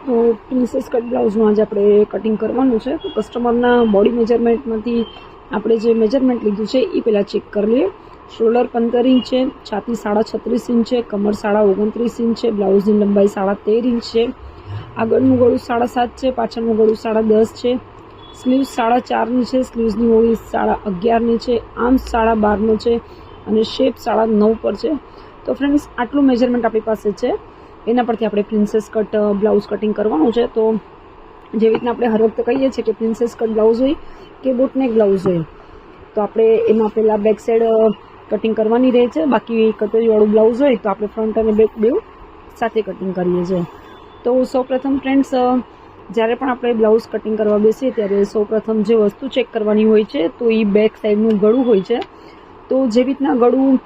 તો princess cut બ્લાઉઝનું આજે આપણે કટિંગ કરવાનું છે. તો કસ્ટમરના બોડી મેજરમેન્ટમાંથી આપણે જે મેજરમેન્ટ લીધું છે એ પહેલાં ચેક કરી લઈએ. શોલ્ડર 15 ઇંચ છે, છાતી 36.5 ઇંચ છે, કમર 29.5 ઇંચ છે, બ્લાઉઝની લંબાઈ 13.5 ઇંચ છે, આગળનું ગળું 7.5 છે, પાછળનું ગળું 10.5 છે, સ્લીવ્સ 4.5ની છે, સ્લીવ્સની હોળી 11.5ની છે, આર્મ્સ 12.5નો છે અને શેપ 9.5 પર છે. તો ફ્રેન્ડ્સ આટલું મેજરમેન્ટ આપણી પાસે છે. એના પરથી આપણે પ્રિન્સેસ કટ બ્લાઉઝ કટિંગ કરવાનું છે. તો જેવી રીતના આપણે હર વખતે કહીએ છીએ કે પ્રિન્સેસ કટ બ્લાઉઝ હોય કે બોટનેક બ્લાઉઝ હોય, તો આપણે એમાં પહેલાં બેક સાઈડ કટિંગ કરવાની રહે છે. બાકી કટોરીવાળું બ્લાઉઝ હોય તો આપણે ફ્રન્ટ અને બેક બેવ સાથે કટિંગ કરીએ છીએ. તો સૌપ્રથમ ફ્રેન્ડ્સ, જ્યારે પણ આપણે બ્લાઉઝ કટિંગ કરવા બેસીએ ત્યારે સૌપ્રથમ જે વસ્તુ ચેક કરવાની હોય છે તો એ બેક સાઈડનું ગળું હોય છે. તો જેવી રીતના ગળું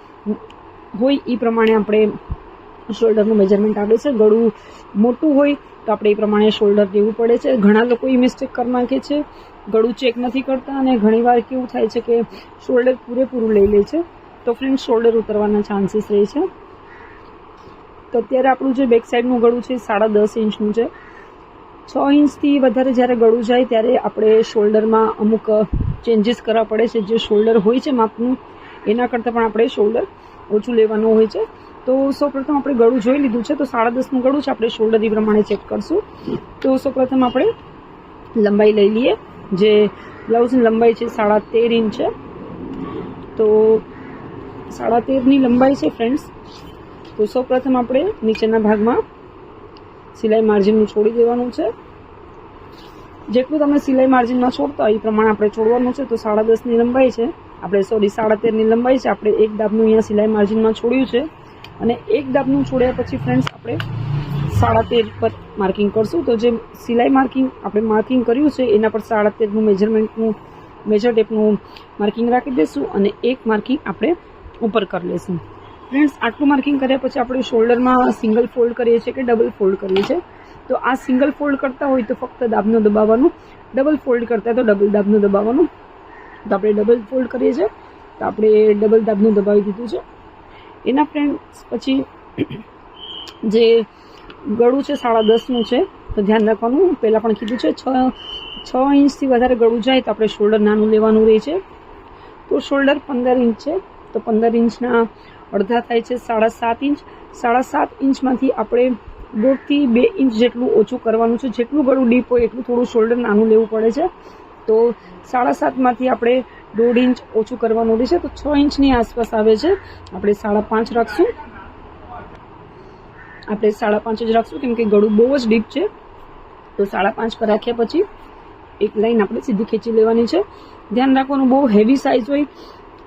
હોય એ પ્રમાણે આપણે શોલ્ડરનું મેજરમેન્ટ આવે છે. ગળું મોટું હોય તો આપણે એ પ્રમાણે શોલ્ડર દેવું પડે છે. ઘણા લોકો એ મિસ્ટેક કરી નાખે છે, ગળું ચેક નથી કરતા અને ઘણીવાર કેવું થાય છે કે શોલ્ડર પૂરેપૂરું લઈ લે છે. તો ફ્રેન્ડ શોલ્ડર ઉતરવાના ચાન્સીસ રહે છે. તો અત્યારે આપણું જે બેક સાઈડનું ગળું છે 10.5 ઇંચનું છે. 6 ઇંચથી વધારે જ્યારે ગળું જાય ત્યારે આપણે શોલ્ડરમાં અમુક ચેન્જીસ કરવા પડે છે. જે શોલ્ડર હોય છે માપનું એના કરતાં પણ આપણે શોલ્ડર ઓછું લેવાનું હોય છે. તો સૌપ્રથમ આપણે ગળું જોઈ લીધું છે. તો 10.5નું ગળું છે, આપણે શોલ્ડર એ પ્રમાણે ચેક કરશું. તો સૌપ્રથમ આપણે લંબાઈ લઈ લઈએ. જે બ્લાઉઝની લંબાઈ છે 13.5 ઇંચ છે. તો 13.5ની લંબાઈ છે ફ્રેન્ડ્સ. તો સૌપ્રથમ આપણે નીચેના ભાગમાં સિલાઈ માર્જિનનું છોડી દેવાનું છે. જેટલું તમે સિલાઈ માર્જિન ન છોડતા હોય એ પ્રમાણે આપણે છોડવાનું છે. તો 10.5ની લંબાઈ છે, આપણે 13.5ની લંબાઈ છે, આપણે એક દાબનું અહીંયા સિલાઈ માર્જિનમાં છોડ્યું છે અને એક દાબનું છોડ્યા પછી ફ્રેન્ડ્સ આપણે 13.5 પર માર્કિંગ કરશું. તો જે સિલાઈ માર્કિંગ આપણે માર્કિંગ કર્યું છે એના પર 13.5નું મેજરમેન્ટનું મેજર ટેપનું માર્કિંગ રાખી દઈશું અને એક માર્કિંગ આપણે ઉપર કરી લઈશું. ફ્રેન્ડ્સ આટલું માર્કિંગ કર્યા પછી આપણે શોલ્ડરમાં સિંગલ ફોલ્ડ કરીએ છીએ કે ડબલ ફોલ્ડ કરીએ છીએ. તો આ સિંગલ ફોલ્ડ કરતા હોય તો ફક્ત દાબનું દબાવવાનું, ડબલ ફોલ્ડ કરતા હોય તો ડબલ દાબનું દબાવવાનું. તો આપણે ડબલ ફોલ્ડ કરીએ છીએ તો આપણે ડબલ દાબનું દબાવી દીધું છે. એના ફ્રેન્ડ્સ પછી જે ગળું છે 10.5નું છે. તો ધ્યાન રાખવાનું, પહેલાં પણ કીધું છે 6 ઇંચથી વધારે ગળું જાય તો આપણે શોલ્ડર નાનું લેવાનું રહે છે. તો શોલ્ડર 15 ઇંચ છે. તો 15 ઇંચના અડધા થાય છે 7.5 ઇંચ. 7.5 ઇંચમાંથી આપણે 1.5 થી 2 ઇંચ જેટલું ઓછું કરવાનું છે. જેટલું ગળું ડીપ હોય એટલું થોડું શોલ્ડર નાનું લેવું પડે છે. તો 7.5માંથી આપણે 1.5 ઇંચ ઓછું કરવાનું રહેશે. તો 6 ઇંચની આસપાસ આવે છે. આપણે 5.5 રાખશું. આપણે 5.5 જ રાખશું કેમ કે ગળું બહુ જ ડીપ છે. તો 5.5 પર રાખ્યા પછી એક લાઈન આપણે સીધી ખેંચી લેવાની છે. ધ્યાન રાખવાનું, બહુ હેવી સાઇઝ હોય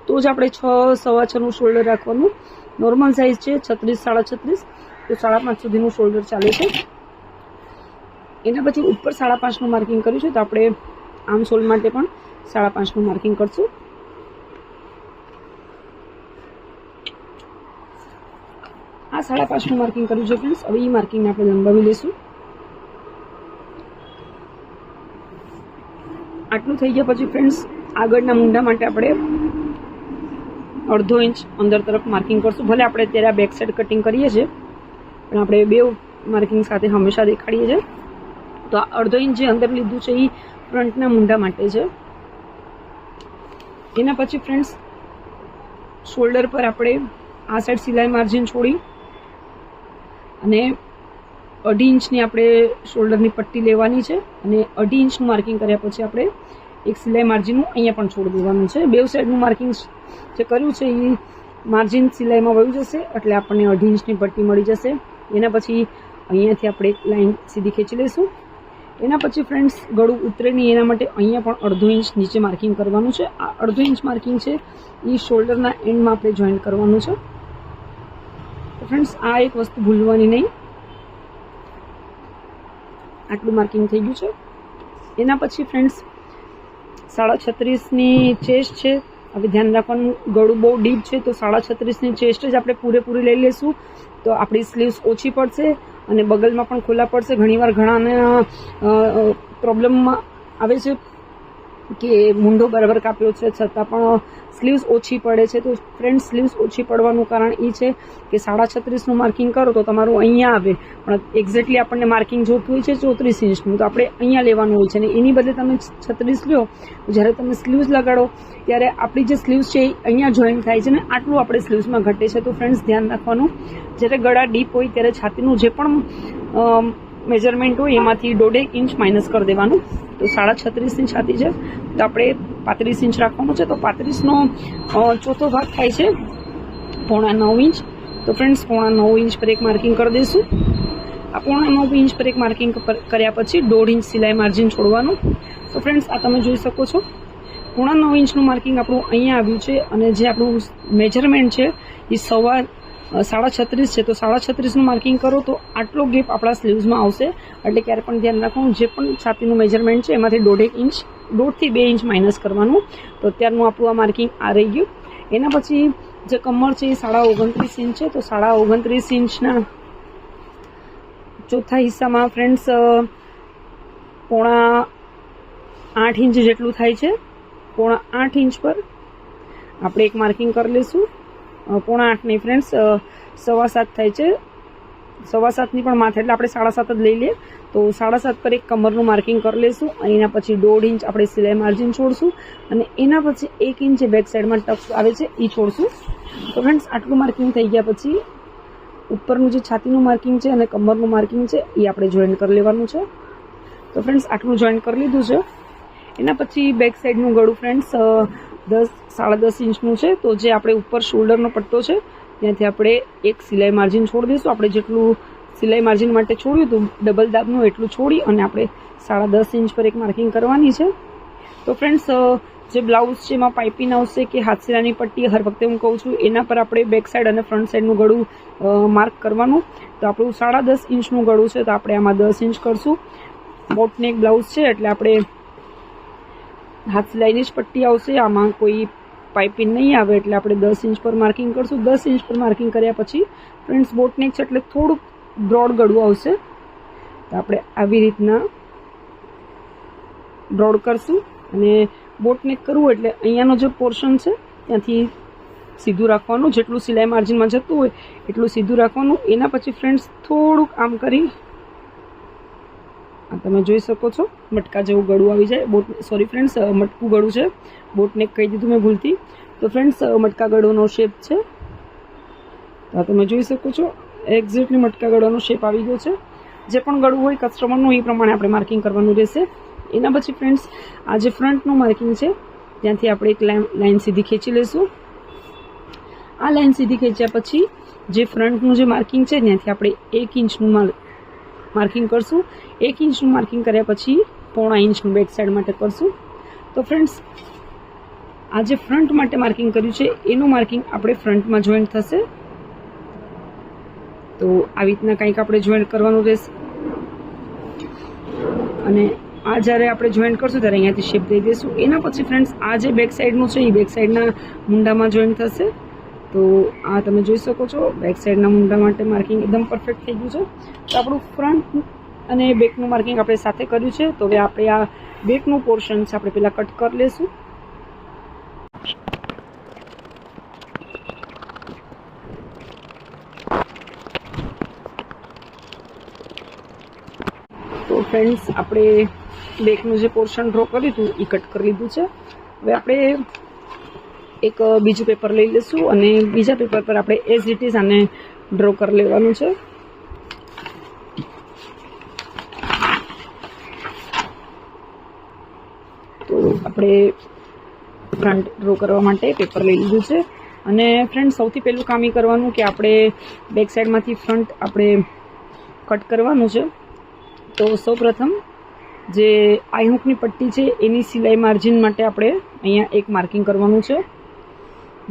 તો જ આપણે 6.25નું શોલ્ડર રાખવાનું. નોર્મલ સાઇઝ છે 36, 36, તો 5.5 સુધીનું શોલ્ડર ચાલે છે. એના પછી ઉપર 5.5નું માર્કિંગ કર્યું છે તો આપણે આર્મ શોલ માટે પણ 5.5નું માર્કિંગ કરશું. આ 5.5નું માર્કિંગ કર્યું છે ફ્રેન્ડ્સ. હવે એ માર્કિંગને આપણે લંબાવી લઈશું. આટલું થઈ ગયા પછી ફ્રેન્ડ્સ આગળના મૂંઢા માટે આપણે 1/2 ઇંચ અંદર તરફ માર્કિંગ કરશું. ભલે આપણે અત્યારે આ બેક સાઈડ કટિંગ કરીએ છીએ પણ આપણે બે માર્કિંગ સાથે હંમેશા દેખાડીએ છીએ. તો આ 1/2 ઇંચ જે અંદર લીધું છે એ ફ્રન્ટના મૂંઢા માટે છે. એના પછી ફ્રેન્ડ્સ શોલ્ડર પર આપણે આ સાઈડ સિલાઈ માર્જિન છોડી અને 2.5 ઇંચની આપણે શોલ્ડરની પટ્ટી લેવાની છે અને 2.5 ઇંચનું માર્કિંગ કર્યા પછી આપણે એક સિલાઈ માર્જિનનું અહીંયા પણ છોડી દેવાનું છે. બે સાઈડનું માર્કિંગ જે કર્યું છે એ માર્જિન સિલાઈમાં વયું જશે એટલે આપણને 2.5 ઇંચની પટ્ટી મળી જશે. એના પછી અહીંયાથી આપણે એક લાઈન સીધી ખેંચી લઈશું. એના પછી ફ્રેન્ડ્સ ગળું ઉતરે નહીં એના માટે અહીંયા પણ 1/2 ઇંચ નીચે માર્કિંગ કરવાનું છે. આ 1/2 ઇંચ માર્કિંગ છે એ શોલ્ડરના એન્ડમાં આપણે જોઈન્ટ કરવાનું છે. તો ફ્રેન્ડ્સ આ એક વસ્તુ ભૂલવાની નહીં. આટલું માર્કિંગ થઈ ગયું છે. એના પછી ફ્રેન્ડ્સ 36.5ની ચેસ્ટ છે. હવે ધ્યાન રાખવાનું, ગળું બહુ ડીપ છે તો 36.5ની ચેસ્ટ જ આપણે પૂરેપૂરી લઈ લઈશું. તો આપણી સ્લીવ્સ ઓછી પડશે અને બગલમાં પણ ખુલ્લા પડશે. ઘણીવાર ઘણાને પ્રોબ્લેમમાં આવે છે કે મૂંઢો બરાબર કાપ્યો છે છતાં પણ સ્લીવ્સ ઓછી પડે છે. તો ફ્રેન્ડ સ્લીવ્સ ઓછી પડવાનું કારણ એ છે કે 36.5નું માર્કિંગ કરો તો તમારું અહીંયા આવે, પણ એક્ઝેક્ટલી આપણને માર્કિંગ જોતું હોય છે 34 ઇંચનું, તો આપણે અહીંયા લેવાનું હોય છે. અને એની બદલે તમે 36 લો, જ્યારે તમે સ્લીવ્સ લગાડો ત્યારે આપણી જે સ્લીવ્સ છે એ અહીંયા જોઈન થાય છે ને આટલું આપણે સ્લીવ્સમાં ઘટે છે. તો ફ્રેન્ડ્સ ધ્યાન રાખવાનું, જ્યારે ગળા ડીપ હોય ત્યારે છાતીનું જે પણ મેજરમેન્ટ હોય એમાંથી 1.5 ઇંચ માઇનસ કરી દેવાનું. તો 36.5ની છાતી છે તો આપણે 35 ઇંચ રાખવાનું છે. તો 35નો ચોથો ભાગ થાય છે 8.25 ઇંચ. તો ફ્રેન્ડ્સ 8.25 ઇંચ પર એક માર્કિંગ કરી દઈશું. આ 8.25 ઇંચ પર એક માર્કિંગ કર્યા પછી 1.5 ઇંચ સિલાઈ માર્જિન છોડવાનું. તો ફ્રેન્ડ્સ આ તમે જોઈ શકો છો 8.25 ઇંચનું માર્કિંગ આપણું અહીંયા આવ્યું છે, અને જે આપણું મેજરમેન્ટ છે એ 36.5 છે. તો 36.5નું માર્કિંગ કરો તો આટલો ગેપ આપણા સ્લીવ્સમાં આવશે. એટલે ક્યારે પણ ધ્યાન રાખવાનું, જે પણ છાતીનું મેજરમેન્ટ છે એમાંથી 1.5 થી 2 ઇંચ માઇનસ કરવાનું. તો અત્યારનું આપણું આ માર્કિંગ આ રહી ગયું. એના પછી જે કમર છે એ 29.5 ઇંચ છે. તો 29.5 ઇંચના ચોથા હિસ્સામાં ફ્રેન્ડ્સ 8.5 ઇંચ જેટલું થાય છે. 8.5 ઇંચ પર આપણે એક માર્કિંગ કરી લઈશું. 8.5 નહીં ફ્રેન્ડ્સ, 7.25 થાય છે. 7.25ની પણ માથે એટલે આપણે 7.5 જ લઈ લઈએ. તો 7.5 પર એક કમરનું માર્કિંગ કરી લઈશું. એના પછી 1.5 ઇંચ આપણે સિલાઈ માર્જિન છોડશું, અને એના પછી 1 ઇંચ જે બેક સાઈડમાં ટક્સ આવે છે એ છોડશું. તો ફ્રેન્ડ્સ આટલું માર્કિંગ થઈ ગયા પછી ઉપરનું જે છાતીનું માર્કિંગ છે અને કમરનું માર્કિંગ છે એ આપણે જોઈન્ટ કરી લેવાનું છે. તો ફ્રેન્ડ્સ આટલું જોઈન્ટ કરી લીધું છે. એના પછી બેક સાઈડનું ગળું ફ્રેન્ડ્સ 10-10.5 ઇંચનું છે. તો જે આપણે ઉપર શોલ્ડરનો પટ્ટો છે ત્યાંથી આપણે એક સિલાઈ માર્જિન છોડી દઈશું. આપણે જેટલું સિલાઈ માર્જિન માટે છોડ્યું હતું ડબલ દાબનું એટલું છોડી અને આપણે 10.5 ઇંચ પર એક માર્કિંગ કરવાની છે. તો ફ્રેન્ડ્સ જે બ્લાઉઝ છે એમાં પાઇપિંગ આવશે કે હાથસીલાની પટ્ટી, હર વખતે હું કહું છું એના પર આપણે બેક સાઈડ અને ફ્રન્ટ સાઈડનું ગળું માર્ક કરવાનું. તો આપણું 10.5 ઇંચનું ગળું છે તો આપણે આમાં 10 ઇંચ કરશું. બોટનેક બ્લાઉઝ છે એટલે આપણે હાથ સિલાઈની જ પટ્ટી આવશે, આમાં કોઈ પાઇપિંગ નહીં આવે એટલે આપણે 10 ઇંચ પર માર્કિંગ કરશું. 10 ઇંચ પર માર્કિંગ કર્યા પછી ફ્રેન્ડ્સ બોટનેક છે એટલે થોડુંક બ્રોડ ગળું આવશે. તો આપણે આવી રીતના બ્રોડ કરશું. અને બોટનેક કરવું એટલે અહીંયાનો જે પોર્શન છે ત્યાંથી સીધું રાખવાનું, જેટલું સિલાઈ માર્જિનમાં જતું હોય એટલું સીધું રાખવાનું. એના પછી ફ્રેન્ડ્સ થોડુંક આમ કરી આ તમે જોઈ શકો છો મટકા જેવું ગળું આવી જાય. સોરી ફ્રેન્ડ્સ, મટકું ગળું છે, બોટનેક કહી દીધું મેં ભૂલથી. તો ફ્રેન્ડ્સ મટકા ગળુનો શેપ છે. તો તમે જોઈ શકો છો એક્ઝેક્ટલી મટકા ગળાનો શેપ આવી ગયો છે. જે પણ ગળું હોય કસ્ટમરનું એ પ્રમાણે આપણે માર્કિંગ કરવાનું રહેશે. એના પછી ફ્રેન્ડ્સ આ જે ફ્રન્ટનું માર્કિંગ છે ત્યાંથી આપણે એક લાઇન સીધી ખેંચી લઈશું. આ લાઇન સીધી ખેંચ્યા પછી જે ફ્રન્ટનું જે માર્કિંગ છે ત્યાંથી આપણે 1 ઇંચનું માર્કિંગ કરશું. 1 ઇંચનું માર્કિંગ કર્યા પછી 0.5 ઇંચનું બેક સાઈડ માટે કરશું. તો ફ્રેન્ડ્સ આ જે ફ્રન્ટ માટે માર્કિંગ કર્યું છે એનું માર્કિંગ આપણે ફ્રન્ટમાં જોઈન્ટ થશે. તો આવી રીતના કંઈક આપણે જોઈન્ટ કરવાનું રહેશે. અને આ જ્યારે આપણે જોઈન્ટ કરશું ત્યારે અહીંયાથી શેપ દઈ દઈશું. એના પછી ફ્રેન્ડ્સ આ જે બેક સાઈડનું છે એ બેક સાઈડના મુંડામાં જોઈન્ટ થશે. તો આ તમે જોઈ શકો છો બેક સાઈડના મુંડા માટે માર્કિંગ એકદમ પરફેક્ટ થઈ ગયું છે. તો આપણું ફ્રન્ટ અને બેકનું માર્કિંગ આપણે સાથે કર્યું છે. તો હવે આપણે આ બેકનું પોર્શન છે આપણે પહેલાં કટ કરી લઈશું. તો ફ્રેન્ડ્સ આપણે બેકનું જે પોર્શન ડ્રો કર્યું હતું એ કટ કરી લીધું છે. હવે આપણે એક બીજું પેપર લઈ લઈશું અને બીજા પેપર પર આપણે એઝ ઇટ ઇઝ આને ડ્રો કરી લેવાનું છે. તો આપણે ફ્રન્ટ ડ્રો કરવા માટે પેપર લઈ લીધું છે. અને ફ્રેન્ડ સૌથી પહેલું કામ એ કરવાનું કે આપણે બેક સાઈડમાંથી ફ્રન્ટ આપણે કટ કરવાનું છે. તો સૌપ્રથમ જે આઈ હૂકની પટ્ટી છે એની સિલાઈ માર્જિન માટે આપણે અહીંયા એક માર્કિંગ કરવાનું છે.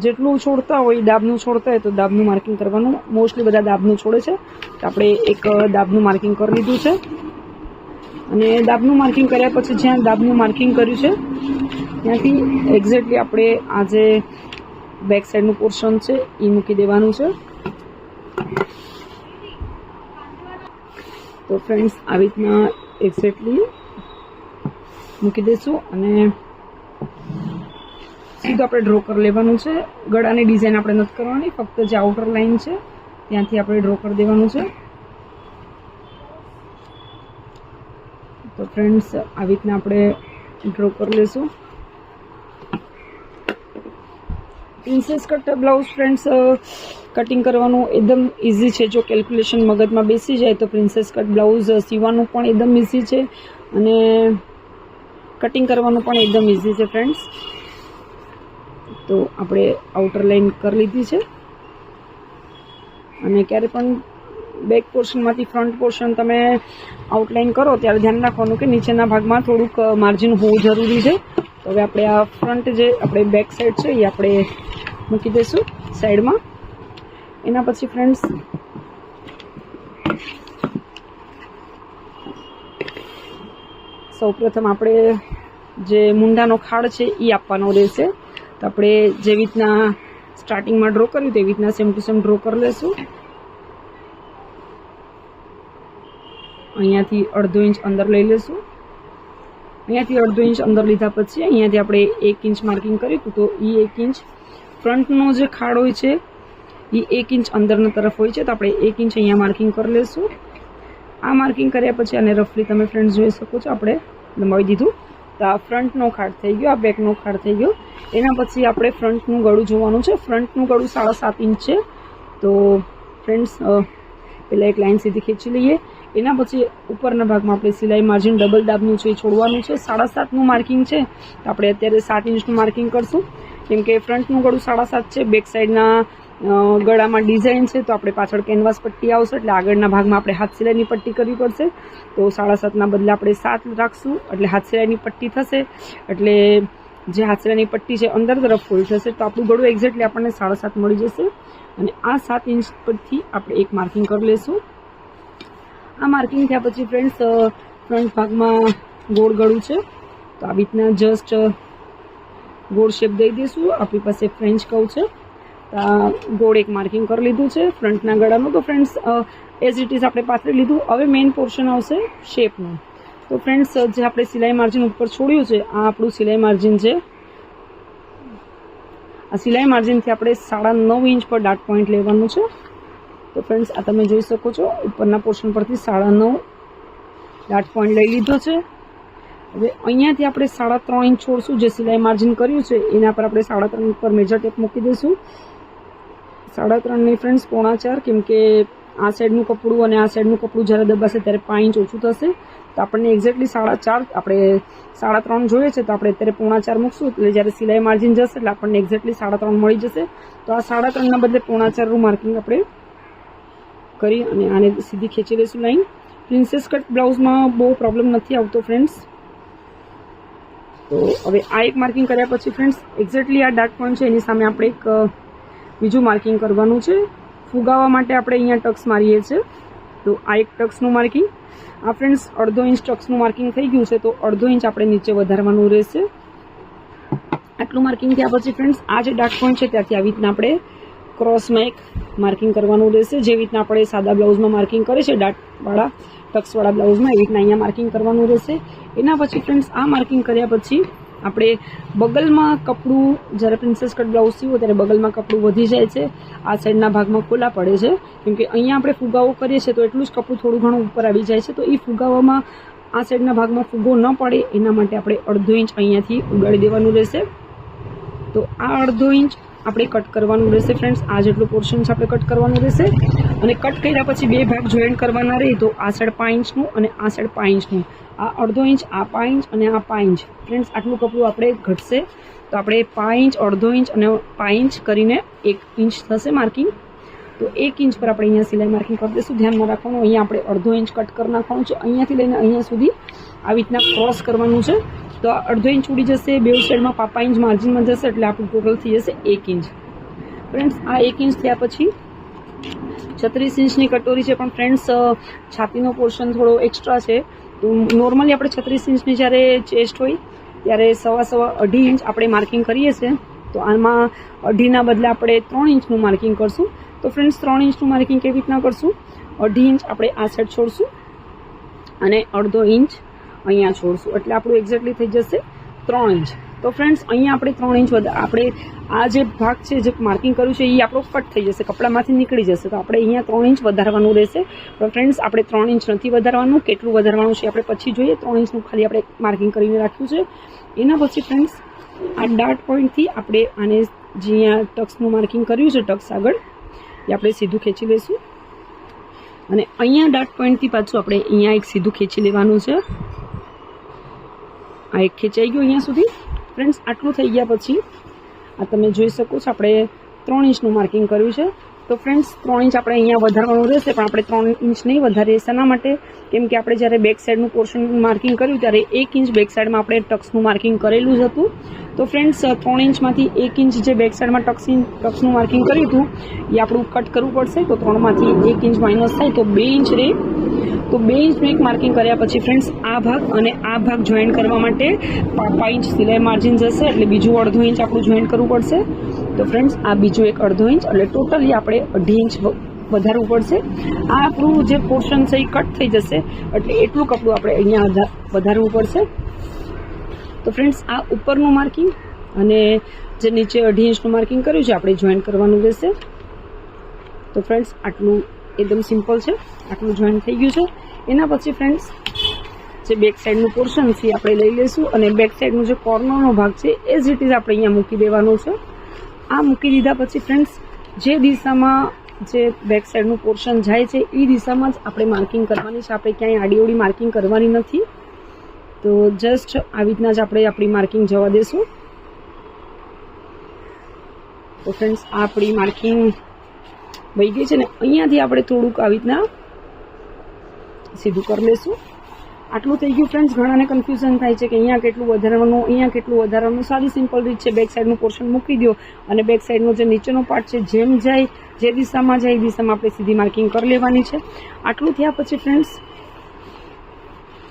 જેટલું છોડતા હોય દાબનું છોડતા હોય તો દાબનું માર્કિંગ કરવાનું. મોસ્ટલી બધા દાબનું છોડે છે તો આપણે એક દાબનું માર્કિંગ કરી લીધું છે. અને દાબનું માર્કિંગ કર્યા પછી જ્યાં દાબનું માર્કિંગ કર્યું છે ત્યાંથી એક્ઝેક્ટલી આપણે આ જે બેક સાઈડનું પોર્શન છે એ મૂકી દેવાનું છે. તો ફ્રેન્ડ્સ આવી રીતના એક્ઝેક્ટલી મૂકી દઈશું. અને સીધું આપણે ડ્રો કરી લેવાનું છે. ગળાની ડિઝાઇન આપણે નથી કરવાની, ફક્ત જે આઉટર લાઇન છે ત્યાંથી આપણે ડ્રો કરી દેવાનું છે. તો ફ્રેન્ડ્સ આવી રીતના આપણે ડ્રો કરી લેશું. Princess cut blouse friends cutting કરવાનું એકદમ ઇઝી છે. જો કેલ્ક્યુલેશન મગજમાં બેસી જાય તો પ્રિન્સેસ કટ બ્લાઉઝ સીવવાનું પણ એકદમ ઇઝી છે અને કટિંગ કરવાનું પણ એકદમ ઇઝી છે ફ્રેન્ડ્સ. તો આપણે આઉટર લાઇન કરી લીધી છે અને ક્યારે પણ બેક પોર્શનમાંથી ફ્રન્ટ પોર્શન તમે આઉટલાઇન કરો ત્યારે ધ્યાન રાખવાનું કે નીચેના ભાગમાં થોડુંક માર્જિન હોવું જરૂરી છે. તો હવે આપણે આ ફ્રન્ટ જે આપણે બેક સાઈડ છે એ આપણે મૂકી દઈશું સાઈડમાં. એના પછી ફ્રેન્ડ્સ સૌપ્રથમ આપણે જે મુંડાનો ખાડ છે એ આપવાનો રહેશે. તો આપણે જેવી રીતના સ્ટાર્ટિંગમાં ડ્રો કર્યું તેવી રીતના સેમ ટુ સેમ ડ્રો કરી લઈશું. અહીંયાથી 1/2 ઇંચ અંદર લઈ લઈશું. અહીંયાથી 1/2 ઇંચ અંદર લીધા પછી અહીંયાથી આપણે 1 ઇંચ માર્કિંગ કર્યું હતું. તો એ 1 ઇંચ ફ્રન્ટનો જે ખાડ હોય છે એ 1 ઇંચ અંદરના તરફ હોય છે. તો આપણે 1 ઇંચ અહીંયા માર્કિંગ કરી લઈશું. આ માર્કિંગ કર્યા પછી આને રફલી તમે ફ્રેન્ડ્સ જોઈ શકો છો આપણે લંબાવી દીધું. તો આ ફ્રન્ટનો ખાડ થઈ ગયો, આ બેકનો ખાડ થઈ ગયો. એના પછી આપણે ફ્રન્ટનું ગળું જોવાનું છે. ફ્રન્ટનું ગળું 7.5 ઇંચ છે. તો ફ્રેન્ડ્સ પહેલાં એક લાઇન સીધી ખેંચી લઈએ. એના પછી ઉપરના ભાગમાં આપણે સિલાઈ માર્જિન ડબલ દાબનું છે એ છોડવાનું છે. 7.5નું માર્કિંગ છે તો આપણે અત્યારે 7 ઇંચનું માર્કિંગ કરશું. કેમ કે ફ્રન્ટનું ગળું 7.5 છે, બેક સાઈડના ગળામાં ડિઝાઇન છે તો આપણે પાછળ કેનવાસ પટ્ટી આવશે એટલે આગળના ભાગમાં આપણે હાથ સિલાઈની પટ્ટી કરવી પડશે. તો 7.5ના બદલે આપણે 7 રાખશું એટલે હાથ સિલાઈની પટ્ટી થશે. એટલે જે હાથ સિલાઈની પટ્ટી છે અંદર તરફ ફોલ્ડ થશે તો આપણું ગળું એક્ઝેક્ટલી આપણને 7.5 મળી જશે. અને આ 7 ઇંચ પરથી આપણે એક માર્કિંગ કરી લઈશું. આ માર્કિંગ થયા પછી ફ્રેન્ડ્સ ફ્રન્ટ ભાગમાં ગોળ ગળું છે તો આવી રીતના જસ્ટ ગોળ શેપ દઈ દઈશું. આપણી પાસે ફ્રેન્ચ કર્વ છે તો ગોળ એક માર્કિંગ કરી લીધું છે ફ્રન્ટના ગળાનું. તો ફ્રેન્ડ્સ એઝ ઇટ ઇઝ આપણે પાથરી લીધું. હવે મેઇન પોર્શન આવશે શેપનું. તો ફ્રેન્ડ્સ જે આપણે સિલાઈ માર્જિન ઉપર છોડ્યું છે આ આપણું સિલાઈ માર્જિન છે. આ સિલાઈ માર્જિનથી આપણે 9.5 ઇંચ પર ડાર્ટ પોઈન્ટ લેવાનું છે. તો ફ્રેન્ડ્સ આ તમે જોઈ શકો છો ઉપરના પોર્શન પરથી 9.5 ડાર્ટ પોઈન્ટ લઈ લીધો છે. હવે અહીંયાથી આપણે 3.5 ઇંચ છોડશું. જે સિલાઈ માર્જિન કર્યું છે એના પર આપણે 3.5 પર મેજર ટેપ મૂકી દઈશું. 3.5 ની ફ્રેન્ડ્સ 4.5 કેમ કે આ સાઈડનું કપડું અને આ સાઈડનું કપડું જ્યારે દબાશે ત્યારે 5 ઇંચ ઓછું થશે. તો આપણને એક્ઝેક્ટલી 4.5 આપણે 3.5 જોઈએ છે તો આપણે અત્યારે 4.5 મૂકશું એટલે જ્યારે સિલાઈ માર્જિન જશે એટલે આપણને એક્ઝેક્ટલી 3.5 મળી જશે. તો આ 3.5ના બદલે 4.5નું માર્કિંગ આપણે કરી અને આને સીધી ખેંચી લઈશું લાઈન. પ્રિન્સેસ કટ બ્લાઉઝમાં બહુ પ્રોબ્લેમ નથી આવતો ફ્રેન્ડ્સ. તો હવે આ એક માર્કિંગ કર્યા પછી ફ્રેન્ડ્સ એક્ઝેક્ટલી આ ડાર્ક પોઈન્ટ છે એની સામે આપણે એક બીજું માર્કિંગ કરવાનું છે. ફુગાવા માટે આપણે અહીંયા ટક્સ મારીએ છીએ તો આ એક ટક્સનું માર્કિંગ. આ ફ્રેન્ડ્સ 1/2 ઇંચ ટક્સનું માર્કિંગ થઈ ગયું છે તો 1/2 ઇંચ આપણે નીચે વધારવાનું રહેશે. આટલું માર્કિંગ થયા પછી ફ્રેન્ડ્સ આ જે ડાર્ક પોઈન્ટ છે ત્યાંથી આવી રીતના આપણે ક્રોસમાં એક માર્કિંગ કરવાનું રહેશે. જેવી રીતના આપણે સાદા બ્લાઉઝમાં માર્કિંગ કરે છે ડાર્ટવાળા ટક્સવાળા બ્લાઉઝમાં એવી રીતના અહીંયા માર્કિંગ કરવાનું રહેશે. એના પછી ફ્રેન્ડ્સ આ માર્કિંગ કર્યા પછી આપણે બગલમાં કપડું જ્યારે પ્રિન્સેસ કટ બ્લાઉઝ સીવો ત્યારે બગલમાં કપડું વધી જાય છે. આ સાઈડના ભાગમાં ખોલા પડે છે કેમ કે અહીંયા આપણે ફુગાવો કરીએ છીએ તો એટલું જ કપડું થોડું ઘણું ઉપર આવી જાય છે. તો એ ફુગાવામાં આ સાઈડના ભાગમાં ફુગો ન પડે એના માટે આપણે 1/2 ઇંચ અહીંયાથી ઉગાડી દેવાનું રહેશે. તો આ 1/2 ઇંચ આપણે કટ કરવાનું રહેશે ફ્રેન્ડ્સ. આ જેટલું પોર્શન છે આપણે કટ કરવાનું રહેશે. અને કટ કર્યા પછી બે ભાગ જોઈન્ટ કરવાના રહે તો આ સાઈડ 5 ઇંચનું અને આ સાઈડ 5 ઇંચનું. આ 1/2 ઇંચ, આ 5 ઇંચ અને આ 5 ઇંચ. ફ્રેન્ડ્સ આટલું કપડું આપણે ઘટશે તો આપણે 5 ઇંચ, 1/2 ઇંચ અને 5 ઇંચ કરીને 1 ઇંચ થશે માર્કિંગ. તો 1 ઇંચ પર આપણે અહીંયા સિલાઈ માર્કિંગ કરી દઈશું. ધ્યાનમાં રાખવાનું અહીંયા આપણે 1/2 ઇંચ કટ કરી નાખવાનું છે. અહીંયાથી લઈને અહીંયા સુધી આવી રીતના ક્રોસ કરવાનું છે. તો 1/2 ઇંચ ઉડી જશે. બે સાઈડમાં 5 ઇંચ માર્જિનમાં જશે એટલે આપણું ટોટલ થઈ જશે 1 ઇંચ. ફ્રેન્ડ્સ આ 1 ઇંચ થયા પછી 36 ઇંચની કટોરી છે પણ ફ્રેન્ડ્સ છાતીનો પોર્શન થોડો એક્સ્ટ્રા છે. તો નોર્મલી આપણે 36 ઇંચની જ્યારે ચેસ્ટ હોય ત્યારે 2.5 ઇંચ આપણે માર્કિંગ કરીએ છીએ. તો આમાં 2.5ના બદલે આપણે 3 ઇંચનું માર્કિંગ કરશું. તો ફ્રેન્ડ્સ 3 ઇંચનું માર્કિંગ કેવી રીતના કરશું? 2.5 ઇંચ આપણે આ સાઈડ છોડશું અને 1/2 ઇંચ અહીંયા છોડશું એટલે આપણું એક્ઝેક્ટલી થઈ જશે 3 ઇંચ. તો ફ્રેન્ડ્સ અહીંયા આપણે 3 ઇંચ આપણે આ જે ભાગ છે જે માર્કિંગ કર્યું છે એ આપણો કટ થઈ જશે, કપડામાંથી નીકળી જશે, તો આપણે અહીંયા 3 ઇંચ વધારવાનું રહેશે. પણ ફ્રેન્ડ્સ આપણે 3 ઇંચ નથી વધારવાનું, કેટલું વધારવાનું છે આપણે પછી જોઈએ. 3 ઇંચનું ખાલી આપણે માર્કિંગ કરીને રાખ્યું છે. એના પછી ફ્રેન્ડ્સ આ ડાર્ટ પોઈન્ટથી આપણે આને જે અહીંયા ટક્સનું માર્કિંગ કર્યું છે, ટક્સ આગળ એ આપણે સીધું ખેંચી લઈશું. અને અહીંયા ડાર્ટ પોઈન્ટથી પાછું આપણે અહીંયા એક સીધું ખેંચી લેવાનું છે. આ એક ખેંચાઈ ગયું અહીંયા સુધી. ફ્રેન્ડ્સ આટલું થઈ ગયા પછી આ તમે જોઈ શકો છો આપણે 3 ઇંચનું માર્કિંગ કર્યું છે. તો ફ્રેન્ડ્સ 3 ઇંચ આપણે અહીંયા વધારવાનું રહેશે, પણ આપણે 3 ઇંચ નહીં વધારીએ. શાના માટે? કેમ કે આપણે જ્યારે બેક સાઈડનું પોર્શન માર્કિંગ કર્યું ત્યારે 1 ઇંચ બેક સાઈડમાં આપણે ટક્સનું માર્કિંગ કરેલું જ હતું. તો ફ્રેન્ડ્સ 3 ઇંચમાંથી 1 ઇંચ જે બેક સાઈડમાં ટક્સનું માર્કિંગ કર્યું હતું એ આપણું કટ કરવું પડશે. તો 3માંથી 1 ઇંચ માઇનસ થાય તો 2 ઇંચ રહે. તો 2 ઇંચનું એક માર્કિંગ કર્યા પછી ફ્રેન્ડ્સ આ ભાગ અને આ ભાગ જોઈન્ટ કરવા માટે 5 ઇંચ સિલાઈ માર્જિન જશે, એટલે બીજું અડધો ઇંચ આપણું જોઈન્ટ કરવું પડશે. તો ફ્રેન્ડ્સ આ બીજું એક અડધો ઇંચ, એટલે ટોટલી આપણે 2.5 ઇંચ વધારવું પડશે. આ આપણું જે પોર્શન છે એ કટ થઈ જશે, એટલે એટલું કપડું આપણે અહીંયા વધારવું પડશે. તો ફ્રેન્ડ્સ આ ઉપરનું માર્કિંગ અને જે નીચે 2.5 ઇંચનું માર્કિંગ કર્યું છે આપણે જોઈન્ટ કરવાનું રહેશે. તો ફ્રેન્ડ્સ આટલું એકદમ સિમ્પલ છે, આટલું જોઈન્ટ થઈ ગયું છે. એના પછી ફ્રેન્ડ્સ જે બેક સાઈડનું પોર્શન છે આપણે લઈ લઈશું અને બેક સાઈડનું જે કોર્નરનો ભાગ છે એ જ રીતે આપણે અહીંયા મૂકી દેવાનું છે. આ મૂકી દીધા પછી ફ્રેન્ડ્સ જે દિશામાં જે બેક સાઈડનું પોર્શન જાય છે એ દિશામાં જ આપણે માર્કિંગ કરવાની છે. આપણે ક્યાંય આડીઓડી માર્કિંગ કરવાની નથી. તો જસ્ટ આવી રીતના જ આપણે આપણી માર્કિંગ જવા દઈશું. તો ફ્રેન્ડ્સ આ આપણી માર્કિંગ વહી ગઈ છે ને અહીંયાથી આપણે થોડુંક આવી રીતના સીધું કરી લઈશું. આટલું થઈ ગયું. ફ્રેન્ડ્સ ઘણાને કન્ફ્યુઝન થાય છે કે અહીંયા કેટલું વધારવાનું, અહીંયા કેટલું વધારવાનું. સારી સિમ્પલ રીત છે, બેક સાઈડનું પોર્શન મૂકી દો અને બેક સાઈડનો જે નીચેનો પાર્ટ છે જેમ જાય જે દિશામાં જાય એ દિશામાં આપણે સીધી માર્કિંગ કરી લેવાની છે. આટલું થયા પછી ફ્રેન્ડ્સ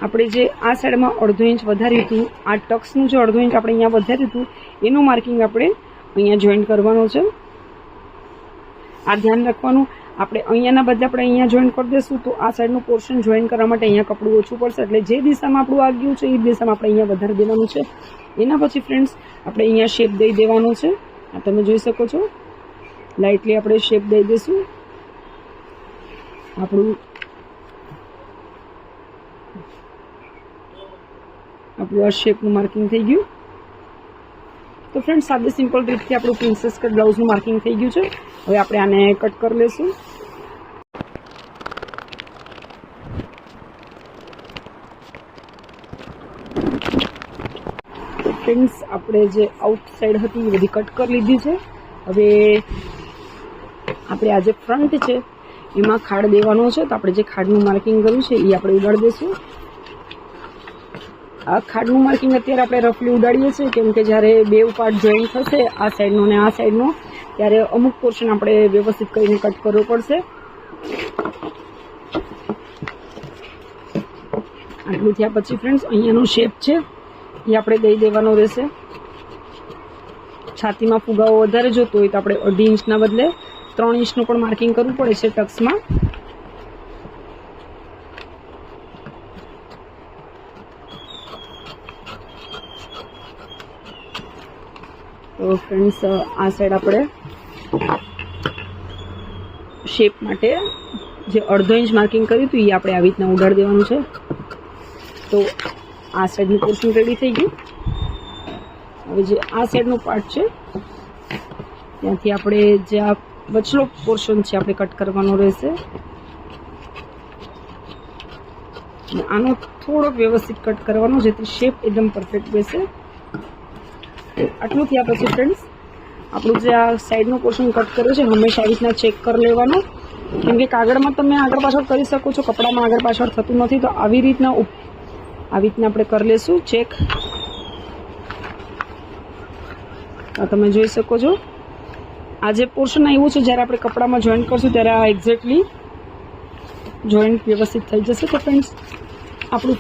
આપણે જે આ સાઈડમાં અડધો ઇંચ વધાર્યું હતું, આ ટક્સનું જે અડધો ઇંચ આપણે અહીંયા વધાર્યું હતું એનું માર્કિંગ આપણે અહીંયા જોઈન્ટ કરવાનું છે. આ ધ્યાન રાખવાનું, આપણે અહીંયાના બદલે આપણે અહીંયા જોઈન્ટ કરી દઈશું તો આ સાઈડનું પોર્શન જોઈન્ટ કરવા માટે અહીંયા કપડું ઓછું પડશે, એટલે જે દિશામાં આપણું આ ગયું છે એ દિશામાં આપણે અહીંયા વધારી દેવાનું છે. એના પછી ફ્રેન્ડ્સ આપણે અહીંયા શેપ દઈ દેવાનું છે. આ તમે જોઈ શકો છો, લાઇટલી આપણે શેપ દઈ દઈશું. આપણું આ શેપનું માર્કિંગ થઈ ગયું. તો ફ્રેન્ડ્સ સાદી સિમ્પલ રીતથી આપણું પ્રિન્સેસ કટ બ્લાઉઝનું માર્કિંગ થઈ ગયું છે. હવે આપણે આને કટ કરી લઈશું. તો ફ્રેન્ડ્સ આપણે જે આઉટ સાઈડ હતી એ બધી કટ કરી લીધી છે. હવે આપણે આ જે ફ્રન્ટ છે એમાં ખાડ દેવાનો છે. તો આપણે જે ખાડનું માર્કિંગ કર્યું છે એ આપણે ઉડાડી દઈશું. આ ખાડનું માર્કિંગ અત્યારે આપણે રફલી ઉડાડીએ છીએ, કેમ કે જ્યારે બે પાર્ટ જોઈન્ટ થશે આ સાઈડનો અને આ સાઈડનો ત્યારે અમુક પોર્શન આપણે વ્યવસ્થિત કરીને કટ કરવો પડશે. આટલું થયા પછી ફ્રેન્ડ્સ અહીંયાનો શેપ છે એ આપણે દઈ દેવાનો રહેશે. છાતીમાં ફુગાવો વધારે જોતો હોય તો આપણે 2.5 ઇંચના બદલે 3 ઇંચનું પણ માર્કિંગ કરવું પડે છે ટક્સમાં. તો ફ્રેન્ડ્સ આ સાઈડ આપણે શેપ માટે જે 1/2 ઇંચ માર્કિંગ કર્યું હતું એ આપણે આવી રીતના ઉડાડી દેવાનું છે. તો આ સાઈડનું પોર્શન રેડી થઈ ગયું. હવે જે આ સાઈડનો પાર્ટ છે ત્યાંથી આપણે જે આ વચલો પોર્શન છે આપણે કટ કરવાનો રહેશે. આનો થોડોક વ્યવસ્થિત કટ કરવાનો જેથી શેપ એકદમ પરફેક્ટ બેસે. આટલું થયા પછી ફ્રેન્ડ્સ આપણું જે આ સાઈડનો પોર્શન કટ કર્યો છે હંમેશા આવી રીતના ચેક કરી લેવાનો, કેમ કે કાગળમાં તમે આગળ પાછળ કરી શકો છો, કપડામાં આગળ પાછળ થતું નથી. તો આવી રીતના આપણે કરી લઈશું ચેક. આ તમે જોઈ શકો છો આ જે પોર્શન આવ્યું છે જ્યારે આપણે કપડામાં જોઈન્ટ કરશું ત્યારે આ એક્ઝેક્ટલી જોઈન્ટ વ્યવસ્થિત થઈ જશે. તો ફ્રેન્ડ્સ આપણું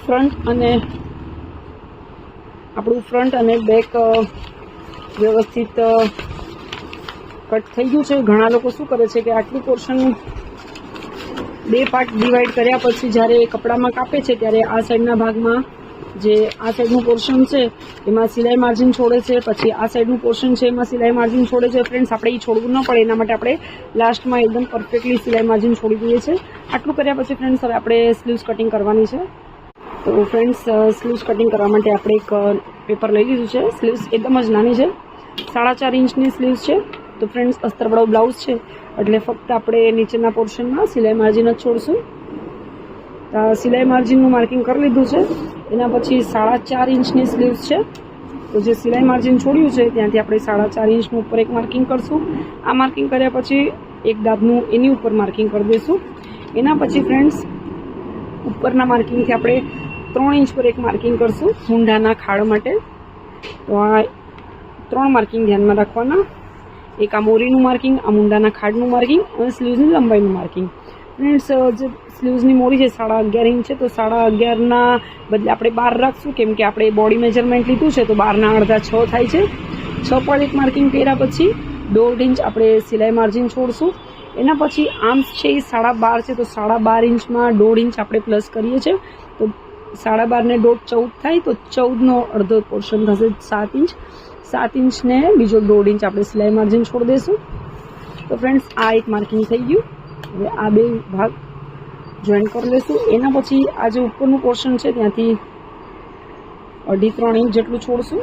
ફ્રન્ટ અને બેક વ્યવસ્થિત કટ થઈ ગયું છે. ઘણા લોકો શું કરે છે કે આટલું પોર્શન બે પાર્ટ ડિવાઈડ કર્યા પછી જ્યારે કપડામાં કાપે છે ત્યારે આ સાઈડના ભાગમાં જે આ સાઈડનું પોર્શન છે એમાં સિલાઈ માર્જિન છોડે છે, પછી આ સાઈડનું પોર્શન છે એમાં સિલાઈ માર્જિન છોડે છે. ફ્રેન્ડ્સ આપણે એ છોડવું ન પડે એના માટે આપણે લાસ્ટમાં એકદમ પરફેક્ટલી સિલાઈ માર્જિન છોડી દઈએ છીએ. આટલું કર્યા પછી ફ્રેન્ડ્સ હવે આપણે સ્લીવ્સ કટિંગ કરવાની છે. તો ફ્રેન્ડ્સ સ્લીવ્સ કટિંગ કરવા માટે આપણે એક પેપર લઈ લીધું છે. સ્લીવ્સ એકદમ જ નાની છે, 4.5 ઇંચની સ્લીવ્સ છે. તો ફ્રેન્ડ્સ અસ્તરવાળો બ્લાઉઝ છે એટલે ફક્ત આપણે નીચેના પોર્શનમાં સિલાઈ માર્જિન જ છોડશું. સિલાઈ માર્જિનનું માર્કિંગ કરી લીધું છે. એના પછી 4.5 ઇંચની સ્લીવ્સ છે. તો જે સિલાઈ માર્જિન છોડ્યું છે ત્યાંથી આપણે 4.5 ઇંચનું ઉપર એક માર્કિંગ કરશું. આ માર્કિંગ કર્યા પછી એક દાબનું એની ઉપર માર્કિંગ કરી દઈશું. એના પછી ફ્રેન્ડ્સ ઉપરના માર્કિંગથી આપણે 3 ઇંચ પર એક માર્કિંગ કરશું મૂંઢાના ખાડ માટે. તો આ 3 માર્કિંગ ધ્યાનમાં રાખવાના. એક આ મોરીનું માર્કિંગ, આ મૂંઢાના ખાડનું માર્કિંગ અને સ્લીવ્સની લંબાઈનું માર્કિંગ. ફ્રેન્ડ્સ જે સ્લીવ્સની મોરી છે 11.5 ઇંચ છે, તો 11.5ના બદલે આપણે 12 રાખશું, કેમ કે આપણે બોડી મેજરમેન્ટ લીધું છે તો 12ના અડધા 6 થાય છે. 6 પર એક માર્કિંગ કર્યા પછી 1.5 ઇંચ આપણે સિલાઈ માર્જિન છોડશું. એના પછી આર્મ્સ છે એ 12.5 છે, તો 12.5 ઇંચમાં 1.5 ઇંચ આપણે પ્લસ કરીએ છીએ. તો 12.5 ને 1.5 14 થાય, તો 14નો અડધો પોર્શન થશે 7 ઇંચ. 7 ઇંચને બીજો 1.5 ઇંચ આપણે સિલાઈ માર્જિન છોડી દઈશું. તો ફ્રેન્ડ્સ આ એક માર્કિંગ થઈ ગયું. હવે આ બે ભાગ જોઈન કરી લઈશું. એના પછી આ જે ઉપરનું પોર્શન છે ત્યાંથી 2.5-3 ઇંચ જેટલું છોડશું.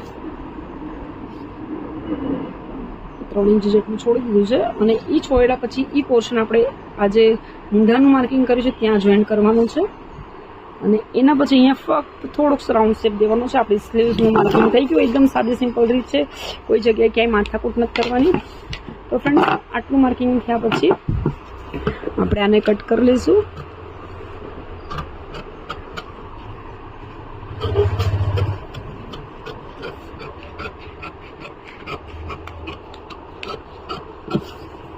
3 ઇંચ જેટલું છોડી દીધું છે. અને એ છોડ્યા પછી એ પોર્શન આપણે આ જે મૂંઢાનું માર્કિંગ કર્યું છે ત્યાં જોઈન કરવાનું છે. અને એના પછી અહીંયા ફક્ત થોડોક રાઉન્ડ શેપ દેવાનો છે. આપણી સ્લીવ્સનું માર્કિંગ થઈ ગયું. એકદમ સાદી સિમ્પલ રીત છે, કોઈ જગ્યાએ ક્યાંય માથાકૂટ નથી કરવાની. તો ફ્રેન્ડ્સ આટલું માર્કિંગ થયા પછી આપણે આને કટ કરી લઈશું.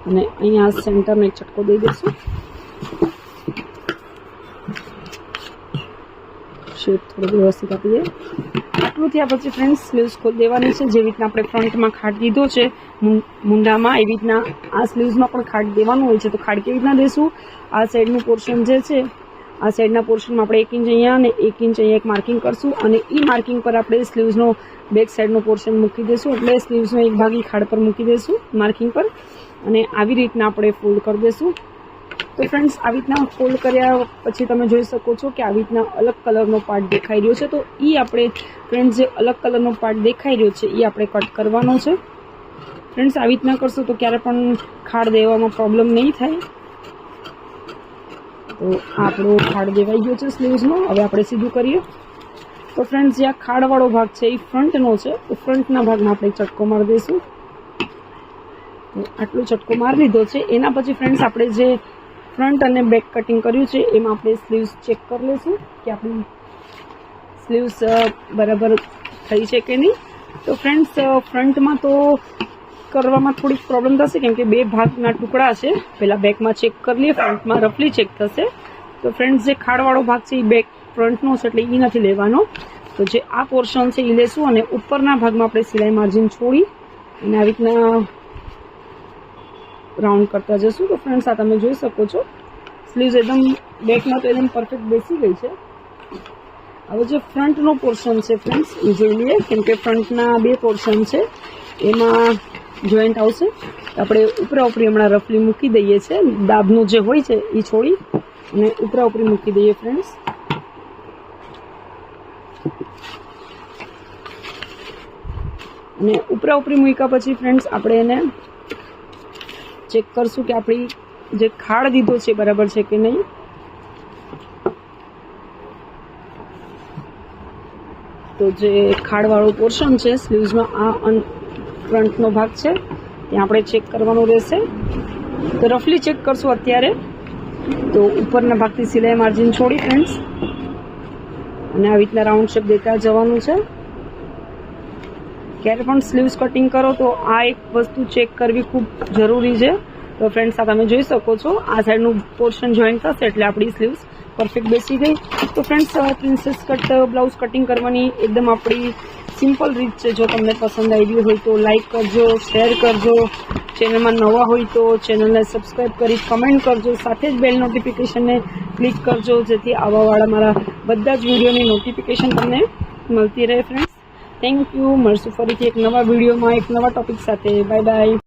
અને અહીંયા સેન્ટરને એક ચટકો દઈ દઈશું. શેપ થોડું વ્યવસ્થિત આપી દઈએ. આટલું થયા પછી ફ્રેન્ડ્સ સ્લીવ્સ ખોલી દેવાની છે. જેવી રીતના આપણે ફ્રન્ટમાં ખાટ દીધો છે મૂંઢામાં, એવી રીતના આ સ્લીવ્સમાં પણ ખાટ દેવાનું હોય છે. તો ખાટ કેવી રીતના દેશું? આ સાઈડનું પોર્શન જે છે, આ સાઈડના પોર્શનમાં આપણે 1 ઇંચ અહીંયા અને 1 ઇંચ અહીંયા એક માર્કિંગ કરશું. અને એ માર્કિંગ પર આપણે સ્લીવ્સનો બેક સાઈડનો પોર્શન મૂકી દઈશું. એટલે સ્લીવ્સનો એક ભાગ ખાડ પર મૂકી દઈશું માર્કિંગ પર. અને આવી રીતના આપણે ફોલ્ડ કરી દઈશું. તો ફ્રેન્ડ્સ આવી રીતના ફોલ્ડ કર્યા પછી તમે જોઈ શકો છો કે આવી રીતના અલગ કલરનો પાર્ટ દેખાઈ રહ્યો છે. તો એ આપણે ફ્રેન્ડ્સ જે અલગ કલરનો પાર્ટ દેખાઈ રહ્યો છે એ આપણે કટ કરવાનો છે. ફ્રેન્ડ્સ આવી રીતના કરશો તો ક્યારે પણ ખાડ દેવામાં પ્રોબ્લેમ નહીં થાય. તો આપણો ખાડ દેવાઈ ગયો છે સ્લીવ્સનો. હવે આપણે સીધું કરીએ. તો ફ્રેન્ડ્સ જે આ ખાડવાળો ભાગ છે એ ફ્રન્ટનો છે, તો ફ્રન્ટના ભાગમાં આપણે ચટકો મારી દઈશું. તો આટલો ચટકો મારી લીધો છે. એના પછી ફ્રેન્ડ્સ આપણે જે ફ્રન્ટ અને બેક કટિંગ કર્યું છે એમાં આપણે સ્લીવ્સ ચેક કરી લઈશું કે આપણી સ્લીવ્સ બરાબર થઈ છે કે નહીં. તો ફ્રેન્ડ્સ ફ્રન્ટમાં તો કરવામાં થોડીક પ્રોબ્લેમ થશે, કેમ કે 2 ભાગના ટુકડા છે. પહેલાં બેકમાં ચેક કરી લઈએ, ફ્રન્ટમાં રફલી ચેક થશે. તો ફ્રેન્ડ્સ જે ખાડવાળો ભાગ છે એ બેક ફ્રન્ટનો છે એટલે એ નથી લેવાનો. તો જે આ પોર્શન છે એ લેશું અને ઉપરના ભાગમાં આપણે સિલાઈ માર્જિન છોડી અને આવી રીતના રાઉન્ડ કરતા જશું. તો ફ્રેન્ડ્સ આ તમે જોઈ શકો છો સ્લીવ્સ એકદમ બેકમાં તો એકદમ પરફેક્ટ બેસી ગઈ છે. હવે જે ફ્રન્ટનો પોર્શન છે ફ્રેન્ડ્સ એ જોઈ લઈએ, કેમ કે ફ્રન્ટના 2 પોર્શન છે એમાં જોઈન્ટ આવશે. આપણે ઉપરા ઉપરી હમણાં રફલી મૂકી દઈએ છીએ. દાબનું જે હોય છે એ છોડી અને ઉપરા ઉપરી મૂકી દઈએ ફ્રેન્ડ્સ. અને ઉપરા ઉપરી મૂક્યા પછી ફ્રેન્ડ્સ આપણે એને ચેક કરશું કે આપણી જે ખાડ દીધો છે બરાબર છે કે નહીં. તો જે ખાડવાળો પોર્શન છે સ્લીવ્સમાં આ ફ્રન્ટનો ભાગ છે ત્યાં આપણે ચેક કરવાનું રહેશે. તો રફલી ચેક કરશું અત્યારે. તો ઉપરના ભાગથી સિલાઈ માર્જિન છોડી ફ્રેન્ડ્સ અને આવી રીતના રાઉન્ડ શેપ દેતા જવાનું છે. ક્યારે પણ સ્લીવ્સ કટિંગ કરો તો આ એક વસ્તુ ચેક કરવી ખૂબ જરૂરી છે. તો ફ્રેન્ડ્સ આ તમે જોઈ શકો છો આ સાઈડનું પોર્શન જોઈન્ટ થશે એટલે આપણી સ્લીવ્સ પરફેક્ટ બેસી ગઈ. તો friends princess cut blouse cutting કરવાની એકદમ આપણી સિમ્પલ રીત છે. જો તમને પસંદ આવી હોય તો લાઈક કરજો, શેર કરજો, ચેનલમાં નવા હોય તો ચેનલને સબસ્ક્રાઈબ કરી કમેન્ટ કરજો, સાથે જ બેલ નોટિફિકેશનને ક્લિક કરજો, જેથી આવાવાળા મારા બધા જ વિડીયોની નોટિફિકેશન તમને મળતી રહે. Friends, thank you. મળશું ફરીથી એક નવા વિડીયોમાં એક નવા ટોપિક સાથે. Bye bye.